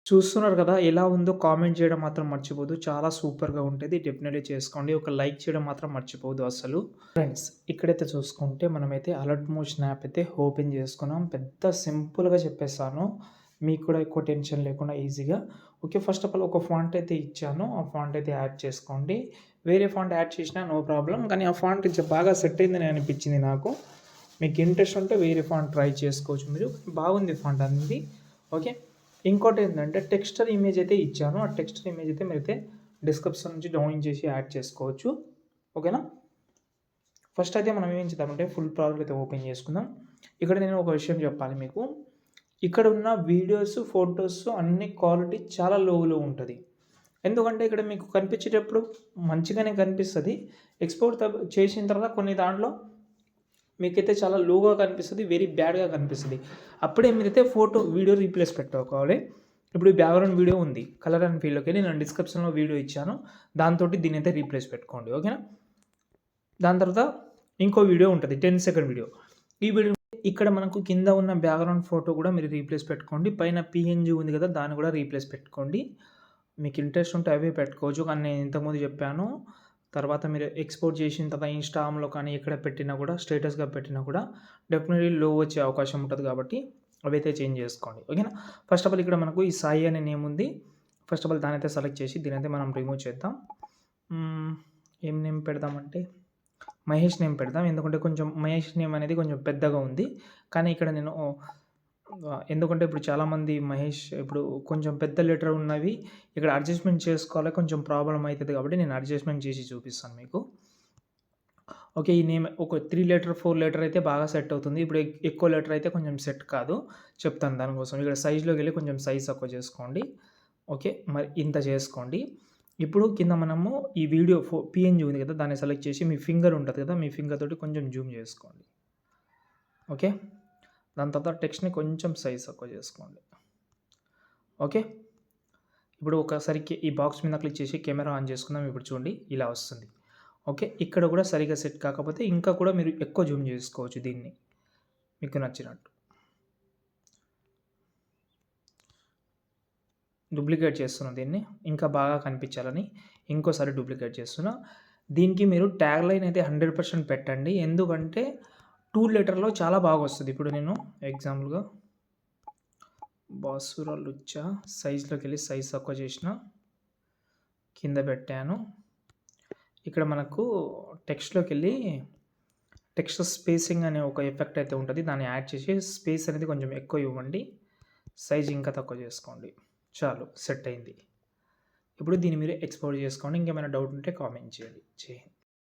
చూస్తున్నారు కదా! ఎలా ఉందో కామెంట్ చేయడం మాత్రం మర్చిపోవద్దు. చాలా సూపర్‌గా ఉంటది. డెఫినెట్‌లీ చేసుకోండి. ఒక లైక్ చేయడం మాత్రం మర్చిపోవద్దు అస్సలు. ఫ్రెండ్స్ ఇక్కడైతే చూసుకుంటే మనమైతే అలర్ట్ మోషన్ యాప్ అయితే ఓపెన్ చేసుకున్నాం. పెద్ద సింపుల్‌గా చెప్పేసాను. మీకు కూడా ఎక్కువ టెన్షన్ లేకుండా ఈజీగా. ఓకే. ఫస్ట్ ఆఫ్ ఆల్ ఒక ఫాంట్ అయితే ఇచ్చాను. ఆ ఫాంట్ అయితే యాడ్ చేసుకోండి. వేరే ఫాంట్ యాడ్ చేసినా నో ప్రాబ్లమ్. కానీ ఆ ఫాంట్ బాగా సెట్ అయిందని అనిపించింది నాకు. మీకు ఇంట్రెస్ట్ ఉంటే వేరే ఫాంట్ ట్రై చేసుకోవచ్చు మీరు. బాగుంది ఫాంట్ అనేది. ఓకే. ఇంకోటేంటంటే టెక్స్చర్ ఇమేజ్ అయితే ఇచ్చాను. ఆ టెక్స్చర్ ఇమేజ్ అయితే మీరైతే డిస్క్రిప్షన్ నుంచి డౌన్లోడ్ చేసి యాడ్ చేసుకోవచ్చు. ఓకేనా? ఫస్ట్ అయితే మనం ఏం చేద్దామంటే ఫుల్ ప్రాజెక్ట్ అయితే ఓపెన్ చేసుకుందాం. ఇక్కడ నేను ఒక విషయం చెప్పాలి మీకు. ఇక్కడ ఉన్న వీడియోస్, ఫోటోస్ అన్ని క్వాలిటీ చాలా లోలో ఉంటది. ఎందుకంటే ఇక్కడ మీకు కనిపించేటప్పుడు మంచిగానే కనిపిస్తది. ఎక్స్‌పోర్ట్ చేసిన తర్వాత కొన్ని దాంట్లో మీకైతే చాలా లోగా కనిపిస్తది. వెరీ బ్యాడ్‌గా కనిపిస్తది. అప్పుడే మీరైతే ఫోటో, వీడియో రీప్లేస్ పెట్టుకోవాలి. ఇప్పుడు ఈ బ్యాక్‌గ్రౌండ్ వీడియో ఉంది. కలర్ అండ్ ఫీల్‌లోకెళ్ళి నేను డిస్క్రిప్షన్‌లో వీడియో ఇచ్చాను. దాంతోటి దీన్నైతే రీప్లేస్ పెట్టుకోండి. ఓకేనా? దాని తర్వాత ఇంకో వీడియో ఉంటది. 10 సెకండ్ వీడియో. ఈ వీడియో ఇక్కడ మనకు కింద ఉన్న బ్యాక్‌గ్రౌండ్ ఫోటో కూడా మీరు రీప్లేస్ పెట్టుకోండి. పైన పీఎన్‌జీ ఉంది కదా! దాన్ని కూడా రీప్లేస్ పెట్టుకోండి. మీకు ఇంట్రెస్ట్ ఉంటే అవే పెట్టుకోవచ్చు. కానీ నేను ఇంతకుముందు చెప్పాను. తర్వాత మీరు ఎక్స్‌పోర్ట్ చేసిన తర్వాత ఇన్‌స్టాగ్రామ్‌లో కానీ ఎక్కడ పెట్టినా కూడా స్టేటస్‌గా పెట్టినా కూడా డెఫినెట్‌లీ లో వచ్చే అవకాశం ఉంటది కాబట్టి అవైతే చేంజ్ చేసుకోండి. ఓకేనా? ఫస్ట్ ఆఫ్ ఆల్ ఇక్కడ మనకు ఈ సాయి అనే నేమ్ ఉంది. ఫస్ట్ ఆఫ్ ఆల్ దాన్నైతే సెలెక్ట్ చేసి దీనైతే మనం రిమూవ్ చేద్దాం. ఏం నేమ్ పెడదామంటే మహేష్ నేమ్ పెడదాం. ఎందుకంటే కొంచెం మహేష్ నేమ్ అనేది కొంచెం పెద్దగా ఉంది. కానీ ఇక్కడ నేను ఎందుకంటే ఇప్పుడు చాలామంది మహేష్ ఇప్పుడు కొంచెం పెద్ద లెటర్ ఉన్నవి ఇక్కడ అడ్జస్ట్‌మెంట్ చేసుకోవాలి. కొంచెం ప్రాబ్లమ్ అయితది కాబట్టి నేను అడ్జస్ట్‌మెంట్ చేసి చూపిస్తాను మీకు. ఓకే. ఈ నేమ్ ఒక 3 లెటర్, 4 లెటర్ అయితే బాగా సెట్ అవుతుంది. ఇప్పుడు ఎక్కువ లెటర్ అయితే కొంచెం సెట్ కాదు. చెప్తాను దానికోసం. ఇక్కడ సైజ్‌లోకెళ్ళి కొంచెం సైజ్ తక్కువ చేసుకోండి. ఓకే. మరి ఇంత చేసుకోండి. ఇప్పుడు కింద మనము ఈ వీడియో పీఎన్‌జీ ఉంది కదా! దాన్ని సెలెక్ట్ చేసి మీ ఫింగర్ ఉంటది కదా! మీ ఫింగర్ తోటి కొంచెం జూమ్ చేసుకోండి. ఓకే. దాని తర్వాత టెక్స్ట్‌ని కొంచెం సైజ్ తక్కువ చేసుకోండి. ఓకే. ఇప్పుడు ఒకసారి ఈ బాక్స్ మీద క్లిక్ చేసి కెమెరా ఆన్ చేసుకుందాం. ఇప్పుడు చూడండి ఇలా వస్తుంది. ఓకే. ఇక్కడ కూడా సరిగ్గా సెట్ కాకపోతే ఇంకా కూడా మీరు ఎక్కువ జూమ్ చేసుకోవచ్చు దీన్ని. మీకు నచ్చినట్టు. డూప్లికేట్ చేస్తున్నా దీన్ని. ఇంకా బాగా కనిపించాలని ఇంకోసారి డూప్లికేట్ చేస్తున్నా. దీనికి మీరు ట్యాగ్ లైన్ అయితే 100% పెట్టండి. ఎందుకంటే 2 లెటర్‌లో చాలా బాగొస్తది. ఇప్పుడు నేను ఎగ్జాంపుల్‌గా బాసుర లుచ్చా సైజ్‌లోకెళ్ళి సైజ్ తక్కువ చేసిన. కింద పెట్టాను. ఇక్కడ మనకు టెక్స్ట్‌లోకెళ్ళి టెక్స్ట్ స్పేసింగ్ అనే ఒక ఎఫెక్ట్ అయితే ఉంటది. దాన్ని యాడ్ చేసి స్పేస్ అనేది కొంచెం ఎక్కువ ఇవ్వండి. సైజ్ ఇంకా తక్కువ చేసుకోండి. చాలు సెట్ అయింది. ఇప్పుడు దీన్ని మీరు ఎక్స్‌పోర్ట్ చేసుకోండి. ఇంకేమైనా డౌట్ ఉంటే కామెంట్ చేయండి. జై హింద్.